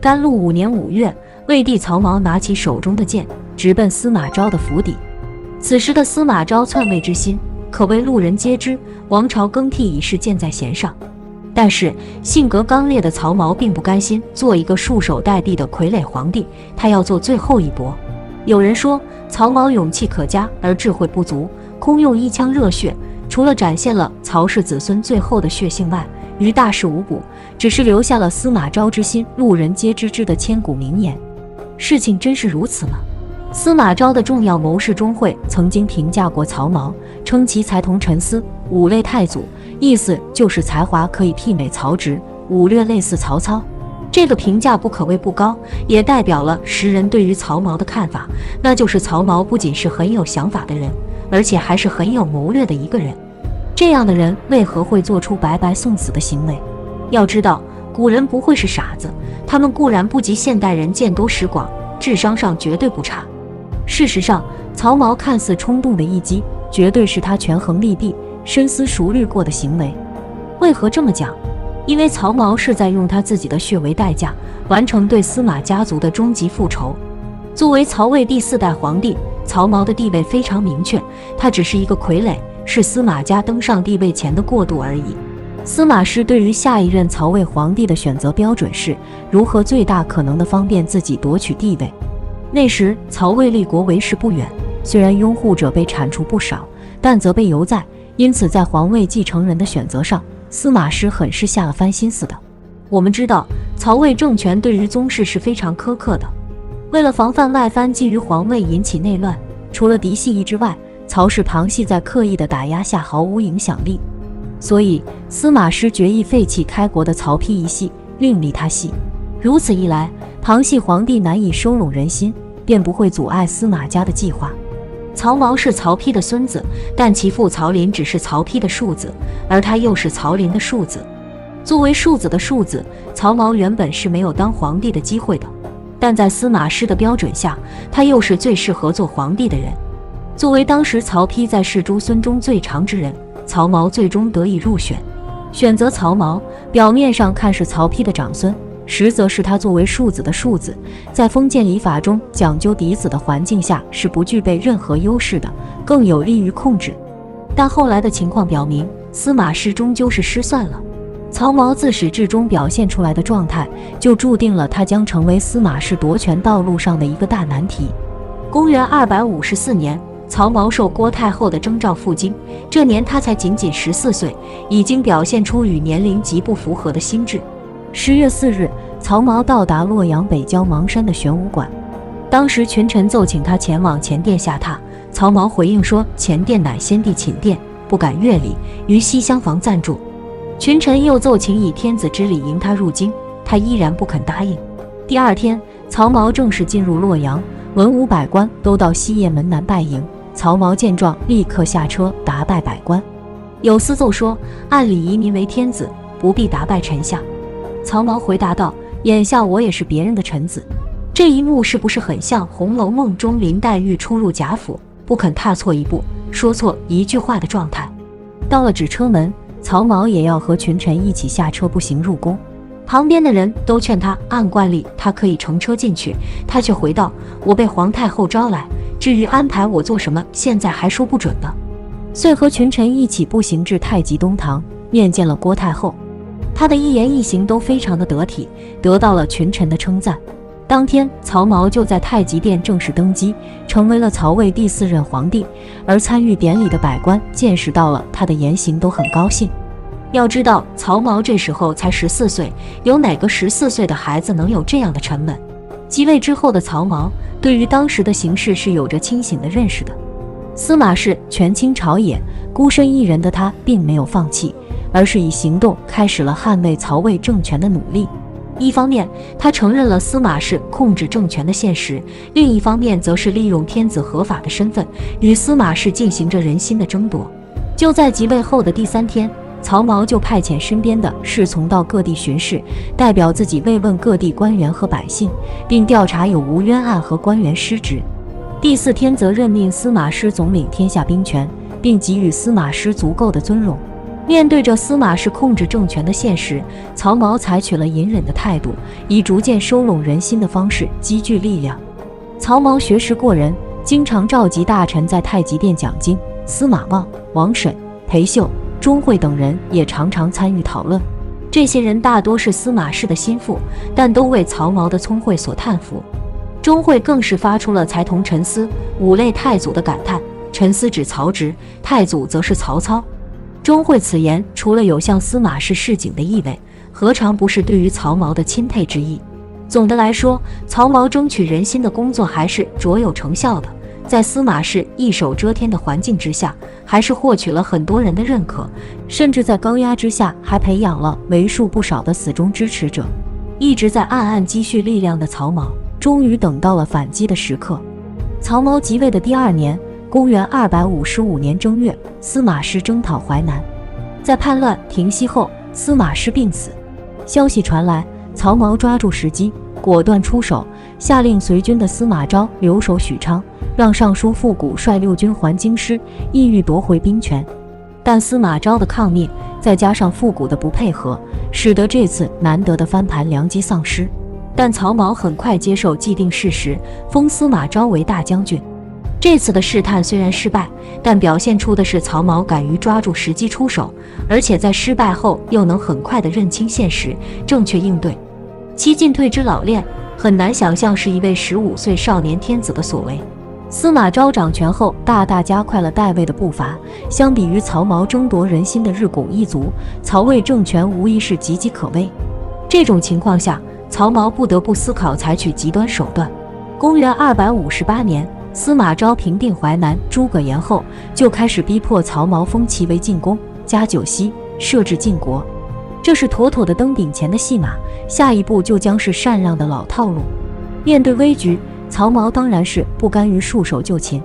甘露5年5月，魏帝曹髦拿起手中的剑，直奔司马昭的府邸。此时的司马昭篡位之心，可谓路人皆知，王朝更替已是箭在弦上。但是性格刚烈的曹髦并不甘心做一个束手待毙的傀儡皇帝，他要做最后一搏。有人说曹髦勇气可嘉而智慧不足，空用一腔热血，除了展现了曹氏子孙最后的血性外，于大事无补，只是留下了司马昭之心，路人皆知之的千古名言。事情真是如此吗？司马昭的重要谋士钟会曾经评价过曹髦，称其才同陈思，武类太祖，意思就是才华可以媲美曹植，武略类似曹操。这个评价不可谓不高，也代表了时人对于曹髦的看法，那就是曹髦不仅是很有想法的人，而且还是很有谋略的一个人。这样的人为何会做出白白送死的行为？要知道，古人不会是傻子，他们固然不及现代人见多识广，智商上绝对不差。事实上，曹髦看似冲动的一击，绝对是他权衡利弊、深思熟虑过的行为。为何这么讲？因为曹髦是在用他自己的血为代价，完成对司马家族的终极复仇。作为曹魏第4代皇帝，曹髦的地位非常明确，他只是一个傀儡，是司马家登上帝位前的过渡而已。司马师对于下一任曹魏皇帝的选择标准是如何最大可能的方便自己夺取地位。那时曹魏立国为时不远，虽然拥护者被铲除不少，但责备犹在，因此在皇位继承人的选择上，司马师很是下了番心思的。我们知道，曹魏政权对于宗室是非常苛刻的，为了防范外藩觊觎皇位引起内乱，除了嫡系义之外，曹氏旁系在刻意的打压下毫无影响力。所以司马师决意废弃开国的曹丕一系，另立他系。如此一来，旁系皇帝难以收拢人心，便不会阻碍司马家的计划。曹髦是曹丕的孙子，但其父曹林只是曹丕的庶子，而他又是曹林的庶子。作为庶子的庶子，曹髦原本是没有当皇帝的机会的，但在司马师的标准下，他又是最适合做皇帝的人。作为当时曹丕在世诸孙中最长之人，曹髦最终得以入选。选择曹髦，表面上看是曹丕的长孙，实则是他作为庶子的庶子，在封建礼法中讲究嫡子的环境下是不具备任何优势的，更有利于控制。但后来的情况表明，司马师终究是失算了。曹髦自始至终表现出来的状态，就注定了他将成为司马氏夺权道路上的一个大难题。公元254年，曹髦受郭太后的征召赴京，这年他才仅仅14岁，已经表现出与年龄极不符合的心智。10月4日，曹髦到达洛阳北郊邙山的玄武馆，当时群臣奏请他前往前殿下榻，曹髦回应说前殿乃先帝寝殿，不敢越礼，于西厢房暂住。群臣又奏请以天子之礼迎他入京，他依然不肯答应。第二天，曹髦正式进入洛阳，文武百官都到西掖门南拜迎。曹髦见状，立刻下车答拜百官。有司奏说，按礼仪民为天子，不必答拜臣下。曹髦回答道，眼下我也是别人的臣子。这一幕是不是很像《红楼梦》中林黛玉初入贾府，不肯踏错一步，说错一句话的状态？到了止车门，曹髦也要和群臣一起下车步行入宫。旁边的人都劝他，按惯例他可以乘车进去，他却回道，我被皇太后招来，至于安排我做什么，现在还说不准呢。遂和群臣一起步行至太极东堂，面见了郭太后。他的一言一行都非常的得体，得到了群臣的称赞。当天，曹髦就在太极殿正式登基，成为了曹魏第4任皇帝。而参与典礼的百官见识到了他的言行，都很高兴。要知道，曹髦这时候才14岁，有哪个14岁的孩子能有这样的沉稳？即位之后的曹髦，对于当时的形势是有着清醒的认识的。司马氏权倾朝野，孤身一人的他并没有放弃，而是以行动开始了捍卫曹魏政权的努力。一方面，他承认了司马氏控制政权的现实；另一方面，则是利用天子合法的身份，与司马氏进行着人心的争夺。就在即位后的第3天，曹髦就派遣身边的侍从到各地巡视，代表自己慰问各地官员和百姓，并调查有无冤案和官员失职。第4天，则任命司马师总领天下兵权，并给予司马师足够的尊荣。面对着司马氏控制政权的现实，曹髦采取了隐忍的态度，以逐渐收拢人心的方式积聚力量。曹髦学识过人，经常召集大臣在太极殿讲经，司马望、王审、裴秀、钟会等人也常常参与讨论。这些人大多是司马氏的心腹，但都为曹髦的聪慧所叹服。钟会更是发出了才同陈思、五类太祖的感叹，陈思指曹植，太祖则是曹操。钟会此言除了有向司马氏示警的意味，何尝不是对于曹髦的钦佩之意？总的来说，曹髦争取人心的工作还是卓有成效的，在司马氏一手遮天的环境之下，还是获取了很多人的认可，甚至在高压之下还培养了为数不少的死忠支持者。一直在暗暗积蓄力量的曹髦，终于等到了反击的时刻。曹髦即位的第2年，公元255年正月，司马师征讨淮南。在叛乱停息后，司马师病死。消息传来，曹髦抓住时机，果断出手，下令随军的司马昭留守许昌，让尚书傅古率6军还京师，意欲夺回兵权。但司马昭的抗命，再加上傅古的不配合，使得这次难得的翻盘良机丧失。但曹髦很快接受既定事实，封司马昭为大将军。这次的试探虽然失败，但表现出的是曹髦敢于抓住时机出手，而且在失败后又能很快地认清现实，正确应对。其进退之老练，很难想象是一位15岁少年天子的所为。司马昭掌权后，大大加快了代魏的步伐。相比于曹髦争夺人心的日拱一卒，曹魏政权无疑是岌岌可危。这种情况下，曹髦不得不思考采取极端手段。公元258年，司马昭平定淮南诸葛炎后，就开始逼迫曹髦封其为晋公，加九锡，设置晋国。这是妥妥的登顶前的戏码，下一步就将是禅让的老套路。面对危局，曹髦当然是不甘于束手就擒。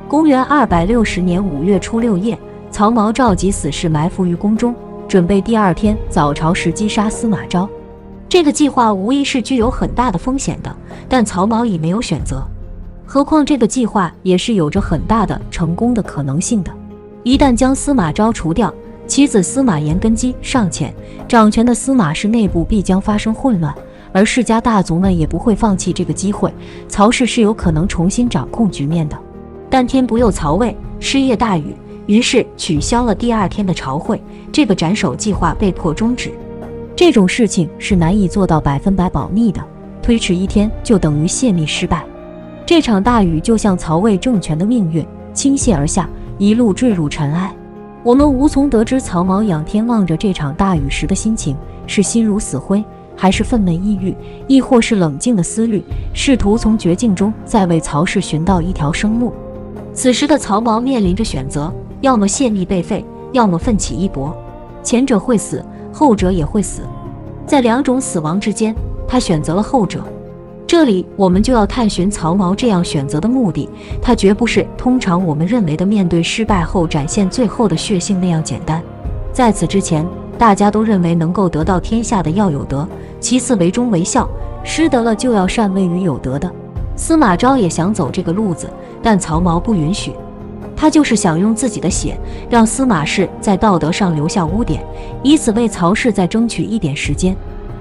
公元260年5月初6夜，曹髦召集死士埋伏于宫中，准备第2天早朝时击杀司马昭。这个计划无疑是具有很大的风险的，但曹髦已没有选择。何况这个计划也是有着很大的成功的可能性的。一旦将司马昭除掉，其子司马炎根基尚浅，掌权的司马氏内部必将发生混乱，而世家大族们也不会放弃这个机会，曹氏是有可能重新掌控局面的。但天不佑曹魏，失业大雨，于是取消了第2天的朝会，这个斩首计划被迫终止。这种事情是难以做到100%保密的，推迟1天就等于泄密失败。这场大雨就像曹魏政权的命运倾泻而下，一路坠入尘埃。我们无从得知曹髦仰天望着这场大雨时的心情，是心如死灰，还是愤懑抑郁，亦或是冷静的思虑，试图从绝境中再为曹氏寻到一条生路。此时的曹髦面临着选择，要么泄密被废，要么奋起一搏。前者会死，后者也会死。在2种死亡之间，他选择了后者。这里我们就要探寻曹髦这样选择的目的，他绝不是通常我们认为的面对失败后展现最后的血性那样简单。在此之前，大家都认为能够得到天下的要有德，其次为忠为孝，失德了就要禅位于有德的。司马昭也想走这个路子，但曹髦不允许。他就是想用自己的血，让司马氏在道德上留下污点，以此为曹氏再争取一点时间。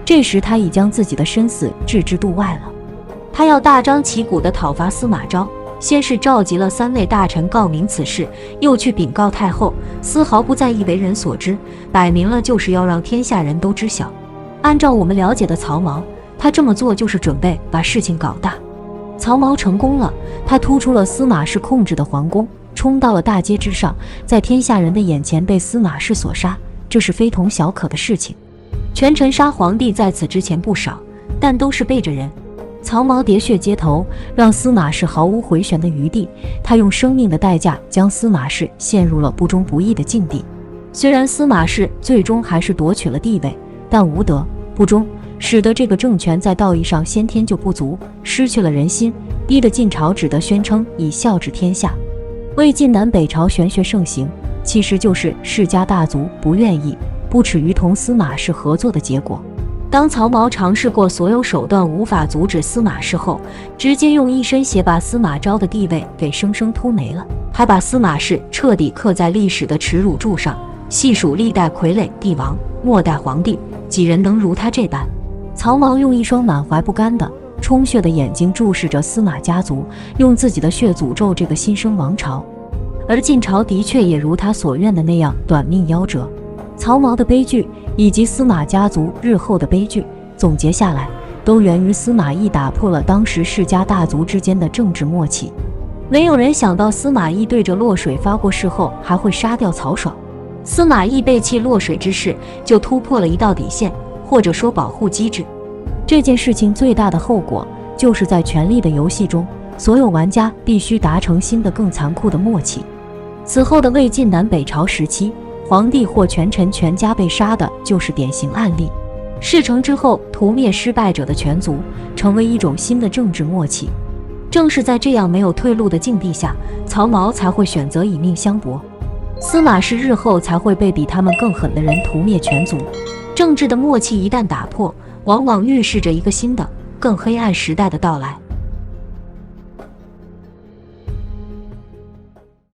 这时他已将自己的生死置之度外了。他要大张旗鼓地讨伐司马昭，先是召集了3位大臣告明此事，又去禀告太后，丝毫不在意为人所知，摆明了就是要让天下人都知晓。按照我们了解的曹髦，他这么做就是准备把事情搞大。曹髦成功了，他突出了司马氏控制的皇宫，冲到了大街之上，在天下人的眼前被司马氏所杀，这是非同小可的事情。权臣杀皇帝在此之前不少，但都是背着人。曹髦喋血街头，让司马氏毫无回旋的余地，他用生命的代价将司马氏陷入了不忠不义的境地。虽然司马氏最终还是夺取了地位，但无德不忠，使得这个政权在道义上先天就不足，失去了人心，逼得晋朝只得宣称以孝治天下。魏晋南北朝玄学盛行，其实就是世家大族不愿意、不耻于同司马氏合作的结果。当曹髦尝试过所有手段无法阻止司马氏后，直接用一身血把司马昭的地位给生生突没了，还把司马氏彻底刻在历史的耻辱柱上，细数历代傀儡帝王、末代皇帝，几人能如他这般？曹髦用一双满怀不甘的、充血的眼睛注视着司马家族，用自己的血诅咒这个新生王朝。而晋朝的确也如他所愿的那样短命夭折。曹髦的悲剧以及司马家族日后的悲剧，总结下来，都源于司马懿打破了当时世家大族之间的政治默契。没有人想到司马懿对着洛水发过誓后，还会杀掉曹爽。司马懿背弃洛水之事，就突破了一道底线，或者说保护机制。这件事情最大的后果，就是在权力的游戏中，所有玩家必须达成新的更残酷的默契。此后的魏晋南北朝时期，皇帝或权臣全家被杀的就是典型案例。事成之后，屠灭失败者的全族，成为一种新的政治默契。正是在这样没有退路的境地下，曹髦才会选择以命相搏。司马氏日后才会被比他们更狠的人屠灭全族。政治的默契一旦打破，往往预示着一个新的、更黑暗时代的到来。